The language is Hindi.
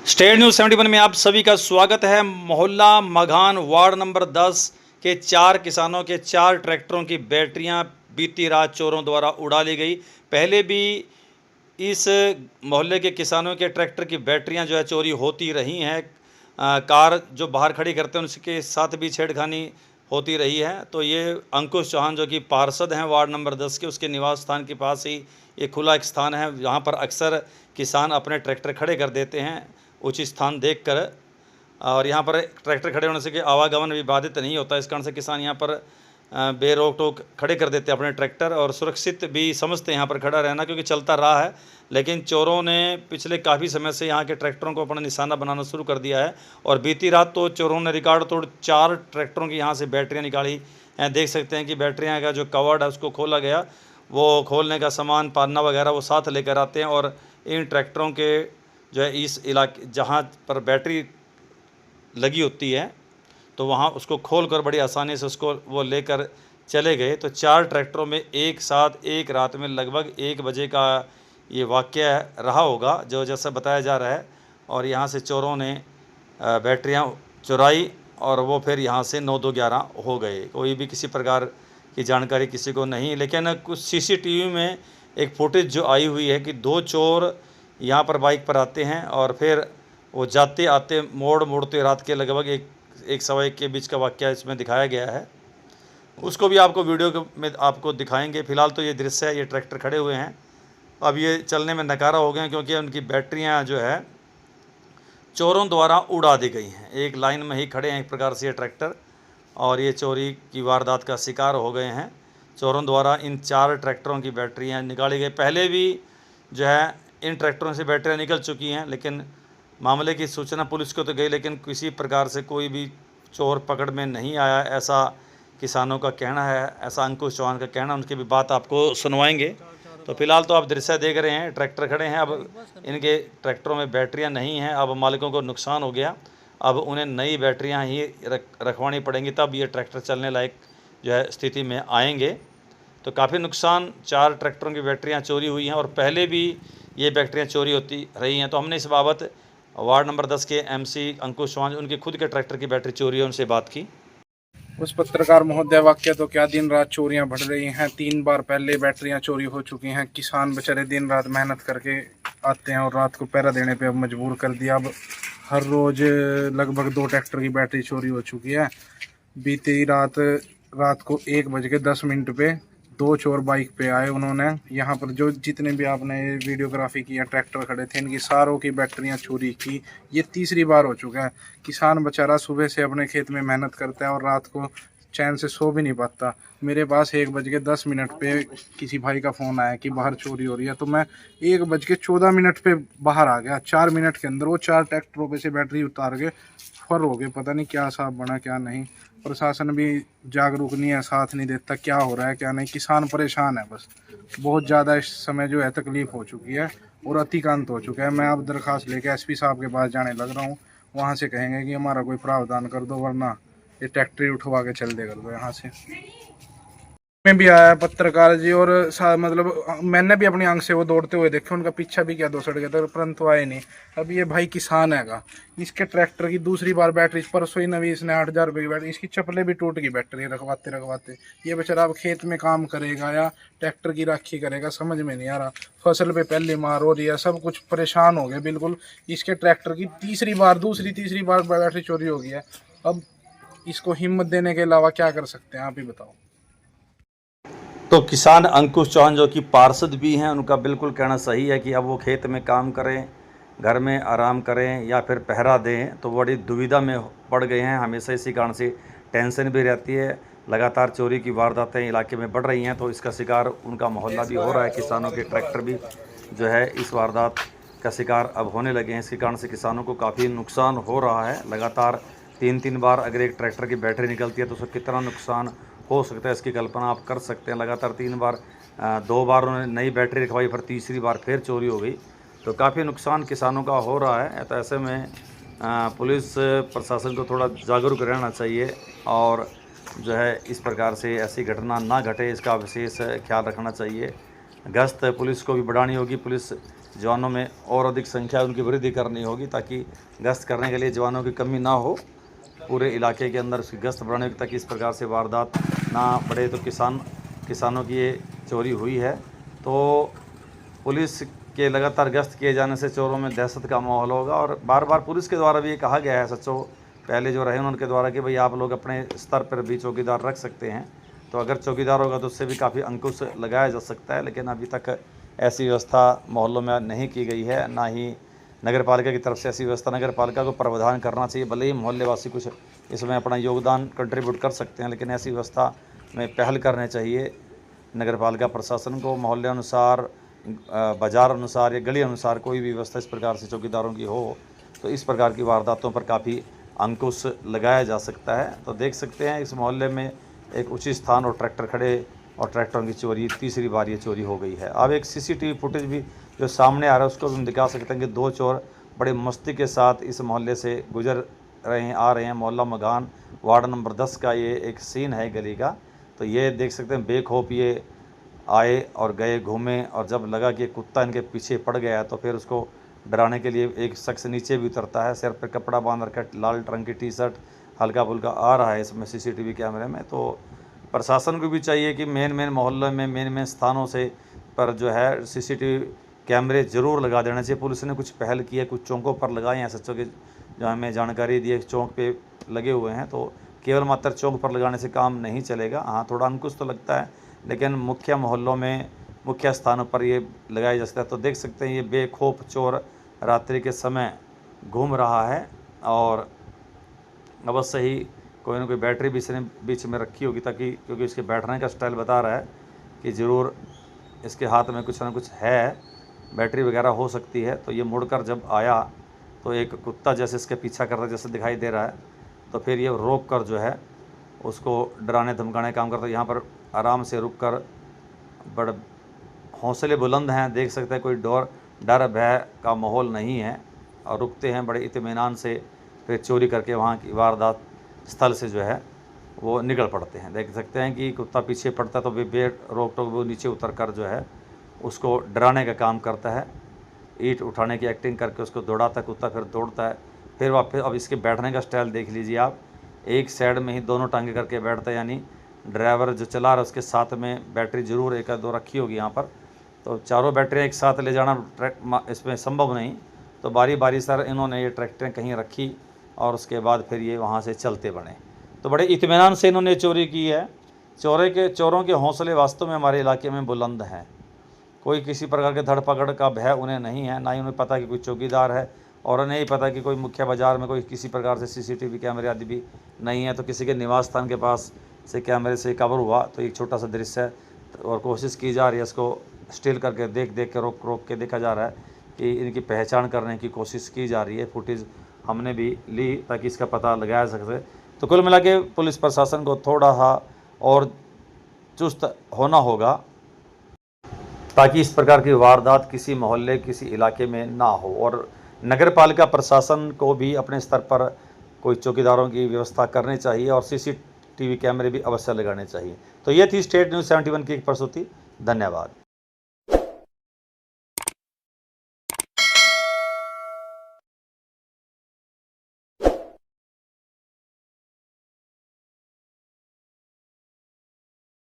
स्टेट न्यूज़ 71 में आप सभी का स्वागत है। मोहल्ला मघान वार्ड नंबर 10 के 4 किसानों के 4 ट्रैक्टरों की बैटरियां बीती रात चोरों द्वारा उड़ा ली गई। पहले भी इस मोहल्ले के किसानों के ट्रैक्टर की बैटरियां जो है चोरी होती रही हैं। कार जो बाहर खड़ी करते हैं उसके साथ भी छेड़खानी होती रही है। तो ये अंकुश चौहान जो कि पार्षद हैं वार्ड नंबर 10 के, उसके निवास स्थान के पास ही ये खुला एक स्थान है जहाँ पर अक्सर किसान अपने ट्रैक्टर खड़े कर देते हैं उचित स्थान देखकर। और यहाँ पर ट्रैक्टर खड़े होने से कि आवागमन भी बाधित नहीं होता, इस कारण से किसान यहाँ पर बेरोक टोक खड़े कर देते हैं अपने ट्रैक्टर और सुरक्षित भी समझते हैं यहाँ पर खड़ा रहना, क्योंकि चलता रहा है। लेकिन चोरों ने पिछले काफ़ी समय से यहाँ के ट्रैक्टरों को अपना निशाना बनाना शुरू कर दिया है। और बीती रात तो चोरों ने रिकॉर्ड तोड़ 4 ट्रैक्टरों की यहाँ से बैटरियाँ निकाली हैं। देख सकते हैं कि बैटरियाँ का जो कवर्ड है उसको खोला गया, वो खोलने का सामान पान्ना वगैरह वो साथ लेकर आते हैं। और इन ट्रैक्टरों के जो है इस इलाके जहाँ पर बैटरी लगी होती है तो वहाँ उसको खोल कर बड़ी आसानी से उसको वो लेकर चले गए। तो 4 ट्रैक्टरों में एक साथ एक रात में लगभग 1 बजे का ये वाक़या रहा होगा जो जैसा बताया जा रहा है। और यहाँ से चोरों ने बैटरियाँ चुराई और वो फिर यहाँ से 9-2-11 हो गए। कोई भी किसी प्रकार की जानकारी किसी को नहीं। लेकिन कुछ सीसीटीवी में एक फुटेज जो आई हुई है कि 2 चोर यहाँ पर बाइक पर आते हैं और फिर वो जाते आते मोड़ते रात के लगभग 1-1:15 के बीच का वाक़या इसमें दिखाया गया है। उसको भी आपको वीडियो में आपको दिखाएंगे। फ़िलहाल तो ये दृश्य है, ये ट्रैक्टर खड़े हुए हैं। अब ये चलने में नकारा हो गए हैं क्योंकि उनकी बैटरियाँ जो है चोरों द्वारा उड़ा दी गई हैं। एक लाइन में ही खड़े हैं एक प्रकार से ये ट्रैक्टर, और ये चोरी की वारदात का शिकार हो गए हैं। चोरों द्वारा इन 4 ट्रैक्टरों की बैटरियाँ निकाली गई। पहले भी जो है इन ट्रैक्टरों से बैटरियाँ निकल चुकी हैं, लेकिन मामले की सूचना पुलिस को तो गई, लेकिन किसी प्रकार से कोई भी चोर पकड़ में नहीं आया, ऐसा किसानों का कहना है, ऐसा अंकुश चौहान का कहना। उनकी भी बात आपको सुनवाएंगे। तो फिलहाल तो आप दृश्य देख रहे हैं, ट्रैक्टर खड़े हैं। अब इनके ट्रैक्टरों में बैटरियां नहीं हैं, अब मालिकों को नुकसान हो गया। अब उन्हें नई बैटरियां ही रखवानी पड़ेंगी, तब ये ट्रैक्टर चलने लायक जो है स्थिति में आएंगे। तो काफ़ी नुकसान, 4 ट्रैक्टरों की बैटरियां चोरी हुई हैं और पहले भी ये बैटरियां चोरी होती रही हैं। तो हमने इस बाबत वार्ड नंबर 10 के एमसी अंकुश चौहान, उनके खुद के ट्रैक्टर की बैटरी चोरी है, उनसे बात की। उस पत्रकार महोदय, वाक्य तो क्या, दिन रात चोरियां बढ़ रही हैं। 3 बार पहले बैटरियां चोरी हो चुकी हैं। किसान बेचारे दिन रात मेहनत करके आते हैं और रात को पहरा देने पे अब मजबूर कर दिया। अब हर रोज लगभग 2 ट्रैक्टर की बैटरी चोरी हो चुकी है। बीती रात को 1:10 पे 2 चोर बाइक पे आए। उन्होंने यहाँ पर जो जितने भी आपने वीडियोग्राफी किया ट्रैक्टर खड़े थे, इनकी सारों की बैटरियां चोरी की। ये तीसरी बार हो चुका है। किसान बेचारा सुबह से अपने खेत में मेहनत करता है और रात को चैन से सो भी नहीं पाता। मेरे पास 1:10 पे किसी भाई का फ़ोन आया कि बाहर चोरी हो रही है, तो मैं 1:14 पे बाहर आ गया। 4 मिनट के अंदर वो 4 ट्रैक्टरों पे से बैटरी उतार के फर हो गए। पता नहीं क्या साहब बना क्या नहीं। प्रशासन भी जागरूक नहीं है, साथ नहीं देता, क्या हो रहा है क्या नहीं। किसान परेशान है बस। बहुत ज़्यादा इस समय जो है तकलीफ हो चुकी है और अतिक्रांत हो चुका है। मैं अब दरख्वास्त लेके एसपी साहब के पास जाने लग रहा हूँ। वहाँ से कहेंगे कि हमारा कोई प्रावधान कर दो, वरना ये ट्रैक्टर उठवा के चल दे कर दो यहाँ से। में भी आया पत्रकार जी और मतलब मैंने भी अपनी आंख से वो दौड़ते हुए देखे, उनका पीछा भी किया 2 सड़ गया था, परंतु आए नहीं। अब ये भाई किसान हैगा, इसके ट्रैक्टर की दूसरी बार बैटरी परसों ही नवी इसने 8,000 रुपये की बैटरी, इसकी चप्पलें भी टूट गई बैटरी रखवाते। ये बेचारा अब खेत में काम करेगा या ट्रैक्टर की राखी करेगा, समझ में नहीं आ रहा। फसल पे पहले मार हो रही है, सब कुछ परेशान हो गए बिल्कुल। इसके ट्रैक्टर की तीसरी बार बैटरी चोरी हो गई है। अब इसको हिम्मत देने के अलावा क्या कर सकते हैं, आप ही बताओ। तो किसान अंकुश चौहान जो कि पार्षद भी हैं, उनका बिल्कुल कहना सही है कि अब वो खेत में काम करें, घर में आराम करें या फिर पहरा दें, तो बड़ी दुविधा में पड़ गए हैं। हमेशा इसी कारण से टेंशन भी रहती है। लगातार चोरी की वारदातें इलाके में बढ़ रही हैं, तो इसका शिकार उनका मोहल्ला भी हो रहा है। किसानों के ट्रैक्टर भी जो है इस वारदात का शिकार अब होने लगे हैं। इसके कारण से किसानों को काफ़ी नुकसान हो रहा है। लगातार 3-3 बार अगर एक ट्रैक्टर की बैटरी निकलती है तो उसको कितना नुकसान हो सकता है, इसकी कल्पना आप कर सकते हैं। लगातार 3 बार 2 बार उन्होंने नई बैटरी रखवाई, फिर तीसरी बार फिर चोरी हो गई, तो काफ़ी नुकसान किसानों का हो रहा है। तो ऐसे में पुलिस प्रशासन को थोड़ा जागरूक रहना चाहिए और जो है इस प्रकार से ऐसी घटना ना घटे, इसका विशेष ख्याल रखना चाहिए। गश्त पुलिस को भी बढ़ानी होगी। पुलिस जवानों में और अधिक संख्या उनकी वृद्धि करनी होगी ताकि गश्त करने के लिए जवानों की कमी ना हो। पूरे इलाके के अंदर उसकी गश्त बढ़ाने की, ताकि इस प्रकार से वारदात ना बढ़े। तो किसानों की ये चोरी हुई है। तो पुलिस के लगातार गश्त किए जाने से चोरों में दहशत का माहौल होगा। और बार बार पुलिस के द्वारा भी ये कहा गया है सच्चो पहले जो रहे उनके द्वारा कि भाई आप लोग अपने स्तर पर भी चौकीदार रख सकते हैं। तो अगर चौकीदार होगा तो उससे भी काफ़ी अंकुश लगाया जा सकता है। लेकिन अभी तक ऐसी व्यवस्था मोहल्लों में नहीं की गई है, ना ही नगर पालिका की तरफ से ऐसी व्यवस्था। नगर पालिका को प्रावधान करना चाहिए, भले ही मोहल्ले वासी कुछ इसमें अपना योगदान कंट्रीब्यूट कर सकते हैं, लेकिन ऐसी व्यवस्था में पहल करने चाहिए नगर पालिका प्रशासन को। मोहल्ले अनुसार, बाज़ार अनुसार या गली अनुसार कोई भी व्यवस्था इस प्रकार से चौकीदारों की हो तो इस प्रकार की वारदातों पर काफ़ी अंकुश लगाया जा सकता है। तो देख सकते हैं इस मोहल्ले में एक उचित स्थान और ट्रैक्टर खड़े और ट्रैक्टरों की चोरी, तीसरी बार ये चोरी हो गई है। अब एक सीसीटीवी फुटेज भी जो सामने आ रहा है उसको भी हम दिखा सकते हैं कि दो चोर बड़े मस्ती के साथ इस मोहल्ले से गुजर आ रहे हैं। मोहल्ला मघान वार्ड नंबर 10 का ये एक सीन है गली का। तो ये देख सकते हैं बेखौफ ये आए और गए, घूमे, और जब लगा कि कुत्ता इनके पीछे पड़ गया तो फिर उसको डराने के लिए एक शख्स नीचे भी उतरता है, सिर पर कपड़ा बांध रखा, लाल रंग की टी शर्ट, हल्का फुल्का आ रहा है इसमें सीसीटीवी कैमरे में। तो प्रशासन को भी चाहिए कि मेन मोहल्ले में मेन स्थानों से पर जो है सीसीटीवी कैमरे ज़रूर लगा देना चाहिए। पुलिस ने कुछ पहल की है, कुछ चौकों पर लगाए हैं सच्चों की जो हमें जानकारी दी है, चौक पे लगे हुए हैं। तो केवल मात्र चौक पर लगाने से काम नहीं चलेगा। हाँ, थोड़ा अंकुश तो लगता है, लेकिन मुख्य मोहल्लों में, मुख्य स्थानों पर ये लगाया जा सकता है। तो देख सकते हैं ये बेखौफ चोर रात्रि के समय घूम रहा है और अवश्य ही कोई ना कोई बैटरी भी इसने बीच में रखी होगी, ताकि क्योंकि इसके बैठने का स्टाइल बता रहा है कि ज़रूर इसके हाथ में कुछ ना कुछ है, बैटरी वगैरह हो सकती है। तो ये मुड़कर जब आया तो एक कुत्ता जैसे इसके पीछा कर रहा है जैसे दिखाई दे रहा है, तो फिर ये रोक कर जो है उसको डराने धमकाने का काम करता है। यहाँ पर आराम से रुक कर, बड़े हौसले बुलंद हैं, देख सकते हैं कोई डर भय का माहौल नहीं है, और रुकते हैं बड़े इत्मीनान से, फिर चोरी करके वहाँ की वारदात स्थल से जो है वो निकल पड़ते हैं। देख सकते हैं कि कुत्ता पीछे पड़ता है तो भी रोक टोक वो नीचे उतर कर जो है उसको डराने का काम करता है। ईंट उठाने की एक्टिंग करके उसको दौड़ाता है, कुत्ता फिर दौड़ता है, फिर वापस। अब इसके बैठने का स्टाइल देख लीजिए आप, एक साइड में ही दोनों टांगे करके बैठता है, यानी ड्राइवर जो चला रहा है उसके साथ में बैटरी ज़रूर एक दो रखी होगी यहाँ पर। तो चारों बैटरियाँ एक साथ ले जाना इसमें संभव नहीं, तो बारी बारी सर इन्होंने ये ट्रैक्टरें कहीं रखी और उसके बाद फिर ये वहाँ से चलते बने। तो बड़े इत्मीनान से इन्होंने चोरी की है। चोरों के हौसले वास्तव में हमारे इलाके में बुलंद हैं। कोई किसी प्रकार के धड़पकड़ का भय उन्हें नहीं है, ना ही उन्हें पता कि कोई चौकीदार है, और उन्हें ही पता कि कोई मुख्य बाज़ार में कोई किसी प्रकार से सीसीटीवी कैमरे आदि भी नहीं है। तो किसी के निवास स्थान के पास से कैमरे से कवर हुआ तो एक छोटा सा दृश्य है, और कोशिश की जा रही है इसको स्टिल करके देख के रोक के देखा जा रहा है कि इनकी पहचान करने की कोशिश की जा रही है। फुटेज हमने भी ली ताकि इसका पता लगाया सके। तो कुल मिला के पुलिस प्रशासन को थोड़ा सा और चुस्त होना होगा ताकि इस प्रकार की वारदात किसी मोहल्ले, किसी इलाके में ना हो। और नगर पालिका प्रशासन को भी अपने स्तर पर कोई चौकीदारों की व्यवस्था करनी चाहिए और सीसीटीवी कैमरे भी अवश्य लगाने चाहिए। तो ये थी स्टेट न्यूज़ 71 की एक प्रस्तुति। धन्यवाद।